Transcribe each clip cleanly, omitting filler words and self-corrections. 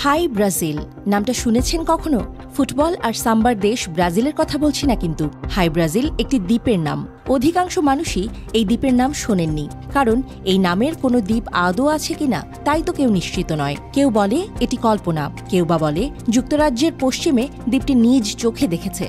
High Brazil নামটা শুনেছেন কখনো? ফুটবল আর সাম্বার দেশ ব্রাজিলের কথা বলছি না কিন্তু। হাই ব্রাজিল একটি দ্বীপের নাম। অধিকাংশ মানুষই এই দ্বীপের নাম শোনেননি, কারণ এই নামের কোনো দ্বীপ আদৌ আছে কিনা তাই তো কেউ নিশ্চিত নয়। কেউ বলে এটি কল্পনা, কেউ বা বলে যুক্তরাজ্যের পশ্চিমে দ্বীপটি নিজ চোখে দেখেছে।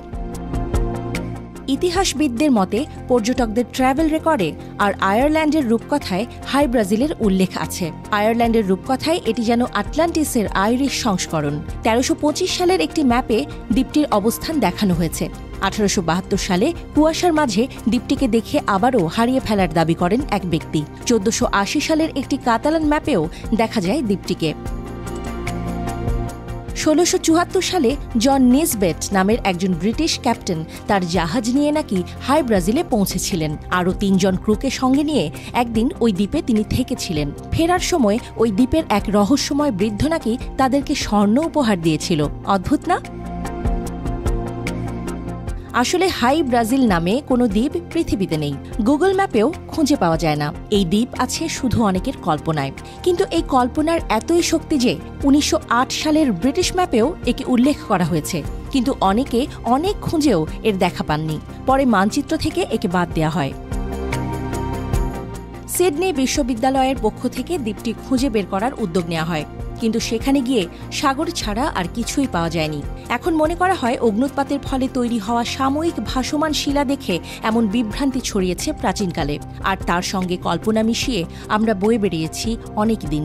ইতিহাসবিদদের মতে পর্যটকদের ট্রাভেল রেকর্ডে আর আয়ারল্যান্ডের রূপকথায় হাই ব্রাজিলের উল্লেখ আছে। আয়ারল্যান্ডের রূপকথায় এটি যেন আটলান্টিসের আইরিশ সংস্করণ। ১৩২৫ সালের একটি ম্যাপে দ্বীপটির অবস্থান দেখানো হয়েছে। ১৮৭২ সালে কুয়াশার মাঝে দ্বীপটিকে দেখে আবারও হারিয়ে ফেলার দাবি করেন এক ব্যক্তি। ১৪৮০ সালের একটি কাতালান ম্যাপেও দেখা যায় দ্বীপটিকে। ১৬৭৪ সালে জন নিসবেট নামের একজন ব্রিটিশ ক্যাপ্টেন তার জাহাজ নিয়ে নাকি হাই ব্রাজিলে পৌঁছেছিলেন। আরও ৩ জন ক্রুকে সঙ্গে নিয়ে একদিন ওই দ্বীপে তিনি থেকেছিলেন। ফেরার সময় ওই দ্বীপের এক রহস্যময় বৃদ্ধ নাকি তাদেরকে স্বর্ণ উপহার দিয়েছিল। অদ্ভুত না? আসলে হাই ব্রাজিল নামে কোনো দ্বীপ পৃথিবীতে নেই। গুগল ম্যাপেও খুঁজে পাওয়া যায় না। এই দ্বীপ আছে শুধু অনেকের কল্পনায়। কিন্তু এই কল্পনার এতই শক্তি যে ১৯০৮ সালের ব্রিটিশ ম্যাপেও একে উল্লেখ করা হয়েছে, কিন্তু অনেকে অনেক খুঁজেও এর দেখা পাননি। পরে মানচিত্র থেকে একে বাদ দেওয়া হয়। সিডনি বিশ্ববিদ্যালয়ের পক্ষ থেকে দ্বীপটি খুঁজে বের করার উদ্যোগ নেওয়া হয়, কিন্তু সেখানে গিয়ে সাগর ছাড়া আর কিছুই পাওয়া যায়নি। এখন মনে করা হয় অগ্ন্যুৎপাতের ফলে তৈরি হওয়া সাময়িক ভাসমান শিলা দেখে এমন বিভ্রান্তি ছড়িয়েছে প্রাচীনকালে, আর তার সঙ্গে কল্পনা মিশিয়ে আমরা বয়ে বেরিয়েছি অনেক দিন।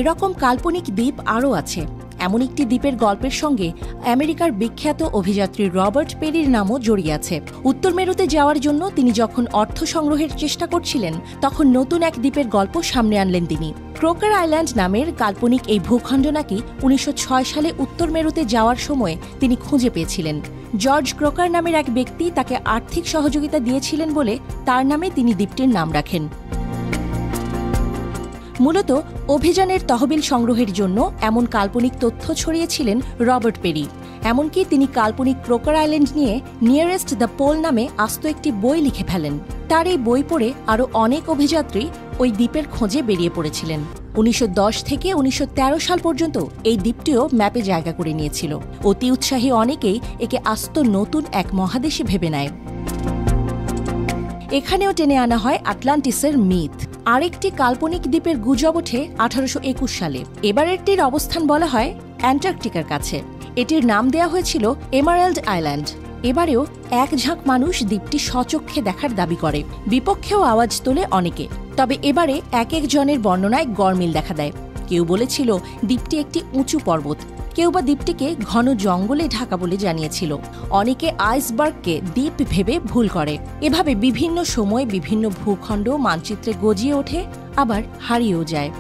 এরকম কাল্পনিক দ্বীপ আরও আছে। এমন একটি দ্বীপের গল্পের সঙ্গে আমেরিকার বিখ্যাত অভিযাত্রী রবার্ট পেরির নামও জড়িয়ে আছে। উত্তর মেরুতে যাওয়ার জন্য তিনি যখন অর্থ সংগ্রহের চেষ্টা করছিলেন, তখন নতুন এক দ্বীপের গল্প সামনে আনলেন তিনি। ক্রোকার আইল্যান্ড নামের কাল্পনিক এই ভূখণ্ড নাকি ১৯০৬ সালে উত্তর মেরুতে যাওয়ার সময় তিনি খুঁজে পেয়েছিলেন। জর্জ ক্রোকার নামের এক ব্যক্তি তাকে আর্থিক সহযোগিতা দিয়েছিলেন বলে তার নামে তিনি দ্বীপটির নাম রাখেন। মূলত অভিযানের তহবিল সংগ্রহের জন্য এমন কাল্পনিক তথ্য ছড়িয়েছিলেন রবার্ট পেরি। এমনকি তিনি কাল্পনিক ক্রোকার আইল্যান্ড নিয়ে নিয়ারেস্ট দ্য পোল নামে আস্ত একটি বই লিখে ফেলেন। তার এই বই পড়ে আরও অনেক অভিযাত্রী ওই দ্বীপের খোঁজে বেরিয়ে পড়েছিলেন। ১৯১০ থেকে ১৯১৩ সাল পর্যন্ত এই দ্বীপটিও ম্যাপে জায়গা করে নিয়েছিল। অতি উৎসাহী অনেকেই একে আস্ত নতুন এক মহাদেশে ভেবে নেয়। এখানেও টেনে আনা হয় আটলান্টিসের মিথ। আরেকটি কাল্পনিক দ্বীপের গুজব ওঠে ১৮২১ সালে। এবারেরটির অবস্থান বলা হয় অ্যান্টার্কটিকার কাছে। এটির নাম দেয়া হয়েছিল এমারাল্ড আইল্যান্ড। এবারেও এক ঝাঁক মানুষ দ্বীপটি স্বচক্ষে দেখার দাবি করে। বিপক্ষেও আওয়াজ তোলে অনেকে। তবে এবারে এক একজনের বর্ণনায় গরমিল দেখা দেয়। কেউ বলেছিল দ্বীপটি একটি উঁচু পর্বত, কেউ বা দ্বীপটিকে ঘন জঙ্গলে ঢাকা বলে জানিয়েছিল। অনেকে আইসবার্গকে দ্বীপ ভেবে ভুল করে। এভাবে বিভিন্ন সময় বিভিন্ন ভূখণ্ড মানচিত্রে গজিয়ে ওঠে, আবার হারিয়েও যায়।